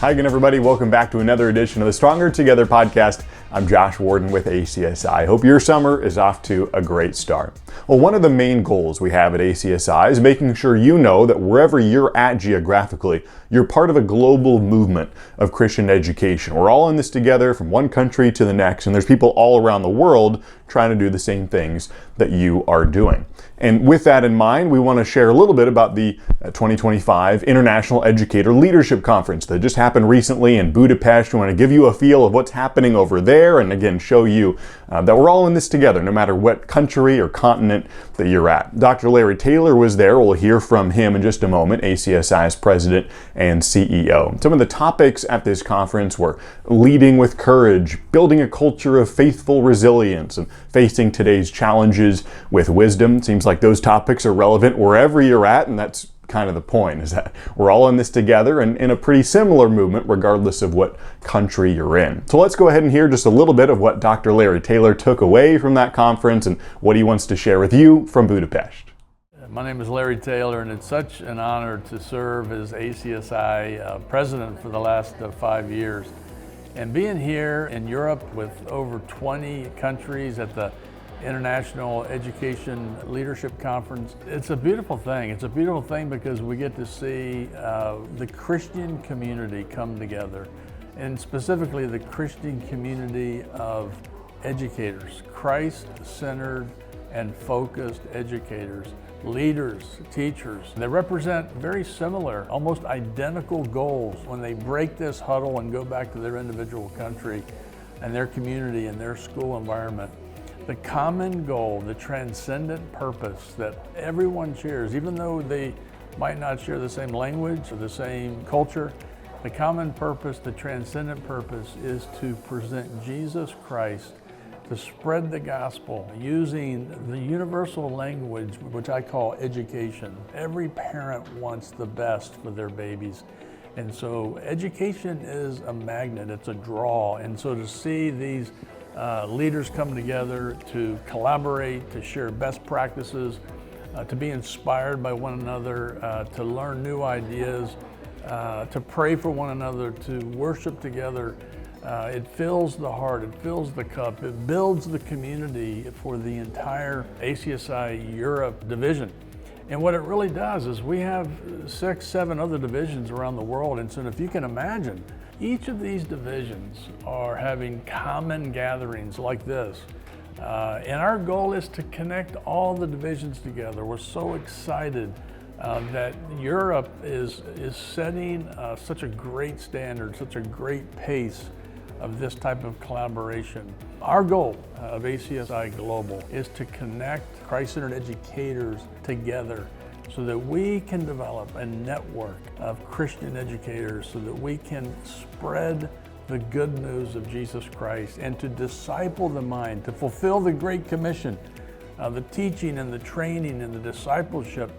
Hi again, everybody. Welcome back to another edition of the Stronger Together podcast. I'm Josh Warden with ACSI. I hope your summer is off to a great start. Well, one of the main goals we have at ACSI is making sure you know that wherever you're at geographically, you're part of a global movement of Christian education. We're all in this together from one country to the next, and there's people all around the world trying to do the same things that you are doing. And with that in mind, we want to share a little bit about the 2025 International Educator Leadership Conference that just happened recently in Budapest. We want to give you a feel of what's happening over there and again show you that we're all in this together, no matter what country or continent that you're at. Dr. Larry Taylor was there. We'll hear from him in just a moment, ACSI's president and CEO. Some of the topics at this conference were leading with courage, building a culture of faithful resilience, and facing today's challenges with wisdom. It seems like those topics are relevant wherever you're at, and that's kind of the point, is that we're all in this together and in a pretty similar movement regardless of what country you're in. So let's go ahead and hear just a little bit of what Dr. Larry Taylor took away from that conference and what he wants to share with you from Budapest. My name is Larry Taylor, and it's such an honor to serve as ACSI president for the last 5 years. And being here in Europe with over 20 countries at the International Education Leadership Conference, it's a beautiful thing. It's a beautiful thing because we get to see the Christian community come together, and specifically the Christian community of educators, Christ-centered and focused educators, leaders, teachers. They represent very similar, almost identical goals when they break this huddle and go back to their individual country and their community and their school environment. The common goal, the transcendent purpose that everyone shares, even though they might not share the same language or the same culture, the common purpose, the transcendent purpose is to present Jesus Christ, to spread the gospel using the universal language, which I call education. Every parent wants the best for their babies. And so education is a magnet, it's a draw. And so to see these leaders come together to collaborate, to share best practices, to be inspired by one another, to learn new ideas, to pray for one another, to worship together. It fills the heart, it fills the cup, it builds the community for the entire ACSI Europe division. And what it really does is we have 6, 7 other divisions around the world. And so if you can imagine, each of these divisions are having common gatherings like this. And our goal is to connect all the divisions together. We're so excited that Europe is setting such a great standard, such a great pace of this type of collaboration. Our goal of ACSI Global is to connect Christ-centered educators together so that we can develop a network of Christian educators so that we can spread the good news of Jesus Christ and to disciple the mind, to fulfill the Great Commission. The teaching and the training and the discipleship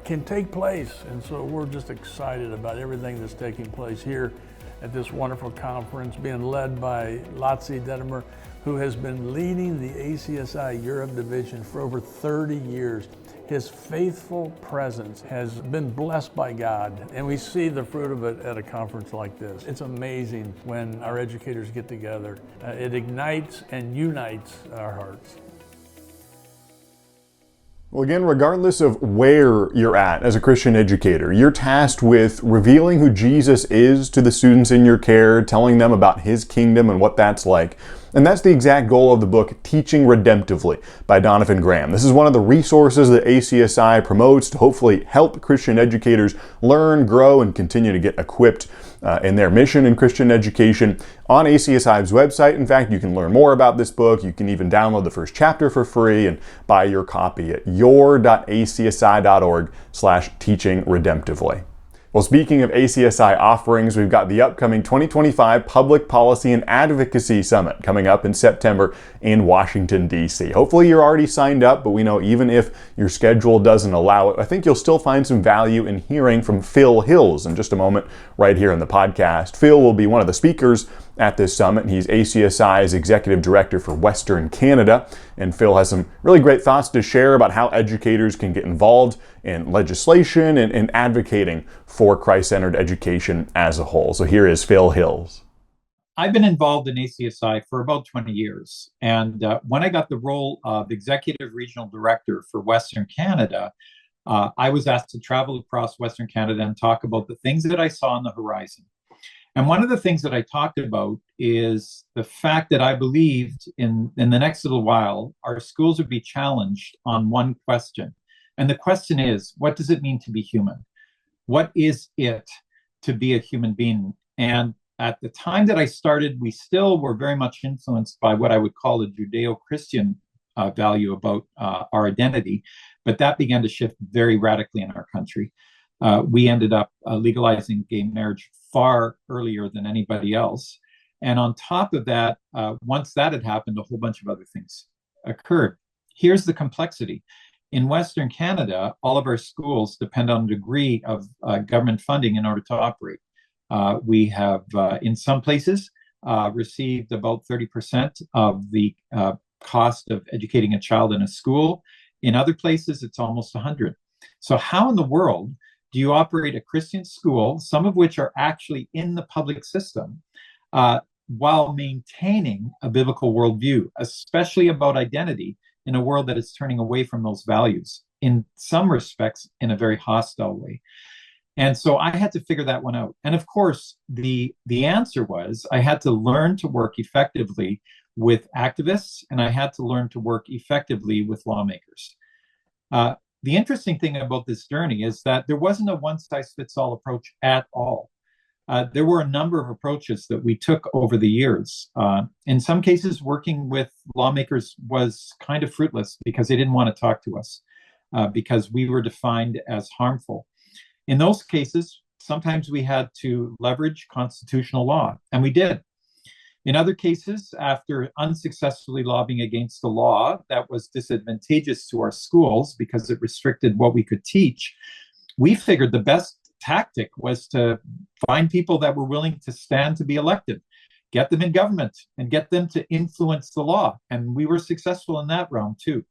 can take place. And so we're just excited about everything that's taking place here at this wonderful conference, being led by Lotzi Detmer, who has been leading the ACSI Europe division for over 30 years. His faithful presence has been blessed by God, and we see the fruit of it at a conference like this. It's amazing when our educators get together. It ignites and unites our hearts. Well, again, regardless of where you're at as a Christian educator, you're tasked with revealing who Jesus is to the students in your care, telling them about His kingdom and what that's like. And that's the exact goal of the book, Teaching Redemptively by Donovan Graham. This is one of the resources that ACSI promotes to hopefully help Christian educators learn, grow, and continue to get equipped in their mission in Christian education. On ACSI's website, in fact, you can learn more about this book. You can even download the first chapter for free and buy your copy at your.acsi.org/teaching redemptively. Well, speaking of ACSI offerings, we've got the upcoming 2025 Public Policy and Advocacy Summit coming up in September in Washington, D.C. Hopefully you're already signed up, but we know even if your schedule doesn't allow it, I think you'll still find some value in hearing from Phil Hills in just a moment right here in the podcast. Phil will be one of the speakers at this summit. He's ACSI's Executive Director for Western Canada. And Phil has some really great thoughts to share about how educators can get involved in legislation and advocating for Christ-centered education as a whole. So here is Phil Hills. I've been involved in ACSI for about 20 years. And when I got the role of Executive Regional Director for Western Canada, I was asked to travel across Western Canada and talk about the things that I saw on the horizon. And one of the things that I talked about is the fact that I believed in the next little while, our schools would be challenged on one question. And the question is, what does it mean to be human? What is it to be a human being? And at the time that I started, we still were very much influenced by what I would call a Judeo-Christian value about our identity, but that began to shift very radically in our country. We ended up legalizing gay marriage far earlier than anybody else. And on top of that, once that had happened, a whole bunch of other things occurred. Here's the complexity. In Western Canada, all of our schools depend on a degree of government funding in order to operate. We have, in some places, received about 30% of the cost of educating a child in a school. In other places, it's almost 100. So how in the world do you operate a Christian school, some of which are actually in the public system, while maintaining a biblical worldview, especially about identity in a world that is turning away from those values, in some respects, in a very hostile way? And so I had to figure that one out. And of course, the answer was I had to learn to work effectively with activists, and I had to learn to work effectively with lawmakers. The interesting thing about this journey is that there wasn't a one-size-fits-all approach at all. There were a number of approaches that we took over the years. In some cases, working with lawmakers was kind of fruitless because they didn't want to talk to us because we were defined as harmful. In those cases, sometimes we had to leverage constitutional law, and we did. In other cases, after unsuccessfully lobbying against a law that was disadvantageous to our schools because it restricted what we could teach, we figured the best tactic was to find people that were willing to stand to be elected, get them in government, and get them to influence the law. And we were successful in that realm too.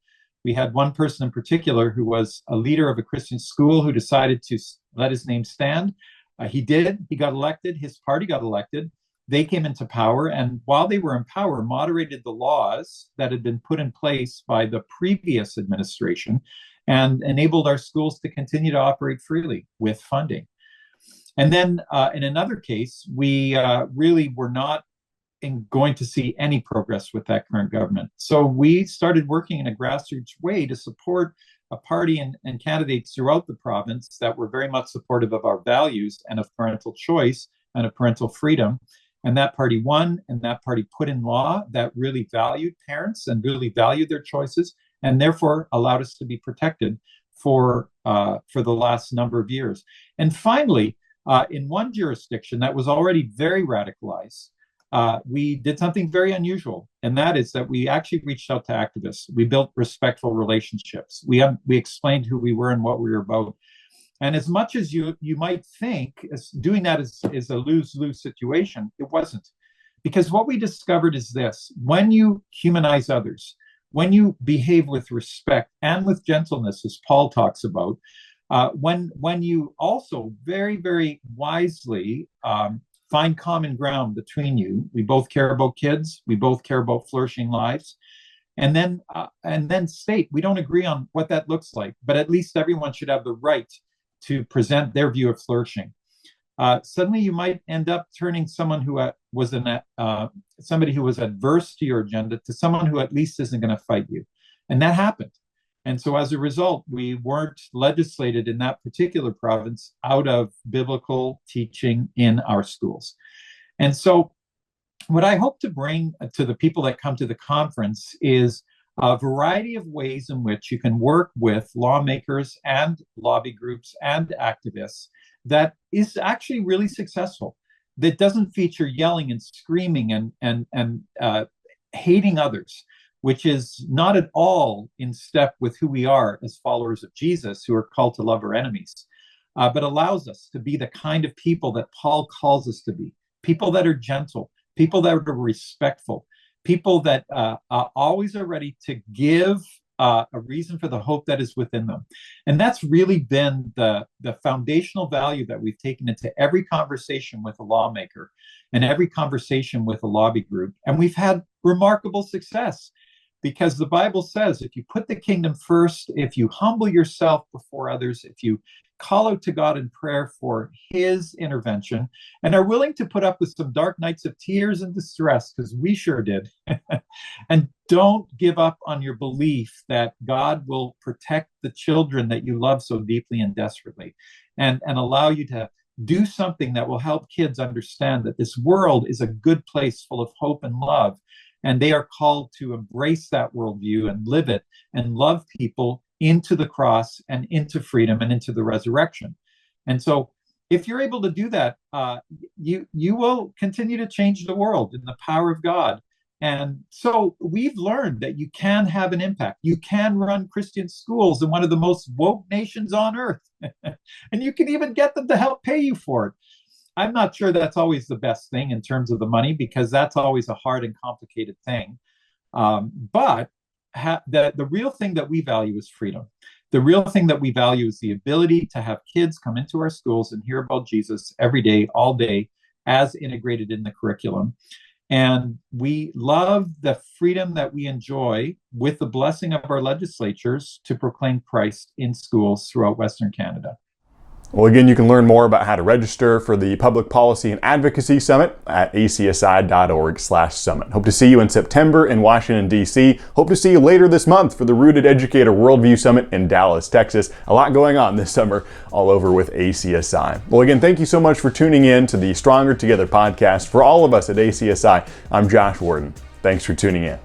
We had one person in particular who was a leader of a Christian school who decided to let his name stand. He did. He got elected. His party got elected. They came into power, and while they were in power, moderated the laws that had been put in place by the previous administration and enabled our schools to continue to operate freely with funding. And then in another case, we really were not going to see any progress with that current government. So we started working in a grassroots way to support a party and candidates throughout the province that were very much supportive of our values and of parental choice and of parental freedom. And that party won, and that party put in law that really valued parents and really valued their choices, and therefore allowed us to be protected for the last number of years. And finally, in one jurisdiction that was already very radicalized, we did something very unusual, and that is that we actually reached out to activists. We built respectful relationships. We explained who we were and what we were about. And as much as you might think doing that is a lose-lose situation, it wasn't. Because what we discovered is this: when you humanize others, when you behave with respect and with gentleness, as Paul talks about, when you also very, very wisely find common ground between you, we both care about kids, we both care about flourishing lives, and then state we don't agree on what that looks like, but at least everyone should have the right to present their view of flourishing. Suddenly you might end up turning someone who was somebody who was adverse to your agenda to someone who at least isn't going to fight you. And that happened. And so as a result, we weren't legislated in that particular province out of biblical teaching in our schools. And so what I hope to bring to the people that come to the conference is a variety of ways in which you can work with lawmakers and lobby groups and activists that is actually really successful, that doesn't feature yelling and screaming and hating others, which is not at all in step with who we are as followers of Jesus, who are called to love our enemies, but allows us to be the kind of people that Paul calls us to be, people that are gentle, people that are respectful, people that always are ready to give a reason for the hope that is within them. And that's really been the foundational value that we've taken into every conversation with a lawmaker and every conversation with a lobby group. And we've had remarkable success, because the Bible says if you put the kingdom first, if you humble yourself before others, if you call out to God in prayer for his intervention, and are willing to put up with some dark nights of tears and distress, because we sure did, and don't give up on your belief that God will protect the children that you love so deeply and desperately, and allow you to do something that will help kids understand that this world is a good place full of hope and love, and they are called to embrace that worldview and live it and love people into the cross and into freedom and into the resurrection. And so if you're able to do that, you will continue to change the world in the power of God. And so we've learned that you can have an impact. You can run Christian schools in one of the most woke nations on earth. And you can even get them to help pay you for it. I'm not sure that's always the best thing in terms of the money, because that's always a hard and complicated thing. But the real thing that we value is freedom. The real thing that we value is the ability to have kids come into our schools and hear about Jesus every day, all day, as integrated in the curriculum. And we love the freedom that we enjoy with the blessing of our legislatures to proclaim Christ in schools throughout Western Canada. Well, again, you can learn more about how to register for the Public Policy and Advocacy Summit at acsi.org/summit. Hope to see you in September in Washington, D.C. Hope to see you later this month for the Rooted Educator Worldview Summit in Dallas, Texas. A lot going on this summer all over with ACSI. Well, again, thank you so much for tuning in to the Stronger Together podcast. For all of us at ACSI, I'm Josh Warden. Thanks for tuning in.